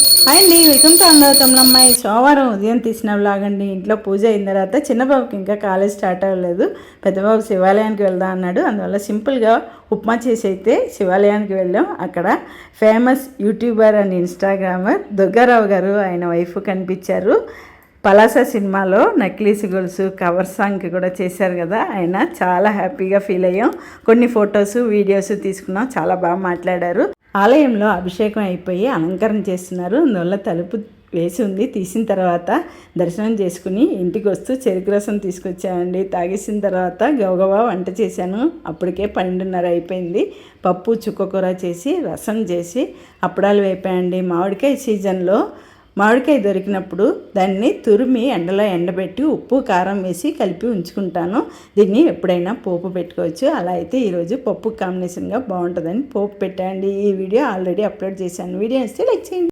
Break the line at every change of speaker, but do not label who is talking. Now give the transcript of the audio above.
Hi అండి, welcome to అందరతమ్ములమ్మాయి. సోమవారం ఉదయం తీసిన వ్లాగ్ అండి. ఇంట్లో పూజ అయిన తర్వాత చిన్నబాబుకి ఇంకా కాలేజ్ స్టార్ట్ అవ్వలేదు. పెద్దబాబు శివాలయానికి వెళ్దాం అన్నాడు. అందువల్ల సింపుల్గా ఉప్మా చేసి అయితే శివాలయానికి వెళ్ళాం. అక్కడ famous YouTuber and Instagrammer Durgarao గారు ఆయన వైఫ్ కనిపించారు. పలాస సినిమాలో నక్లీస్ గొలుసు కవర్ సాంగ్కి కూడా చేశారు కదా, ఆయన చాలా హ్యాపీగా ఫీల్ అయ్యాం. కొన్ని ఫొటోస్ వీడియోస్ తీసుకున్నాం. చాలా బాగా మాట్లాడారు. ఆలయంలో అభిషేకం అయిపోయి అలంకరణ చేస్తున్నారు. అందువల్ల తలుపు వేసి ఉంది. తీసిన తర్వాత దర్శనం చేసుకుని ఇంటికి వస్తూ చెరుకు రసం తీసుకొచ్చానండి. తాగేసిన తర్వాత గవగవా వంట చేశాను. అప్పటికే 12:30 అయిపోయింది. పప్పు చుక్కకూర చేసి రసం చేసి అప్పడాలు వేపాయండి. మామిడికాయ సీజన్లో మామిడికాయ దొరికినప్పుడు దాన్ని తురిమి ఎండలో ఎండబెట్టి ఉప్పు కారం వేసి కలిపి ఉంచుకుంటాను. దీన్ని ఎప్పుడైనా పోపు పెట్టుకోవచ్చు. అలా అయితే ఈరోజు పప్పు కాంబినేషన్గా బాగుంటుందని పోపు పెట్టండి. ఈ వీడియో ఆల్రెడీ అప్లోడ్ చేశాను. వీడియో ఇస్తే లైక్ చేయండి.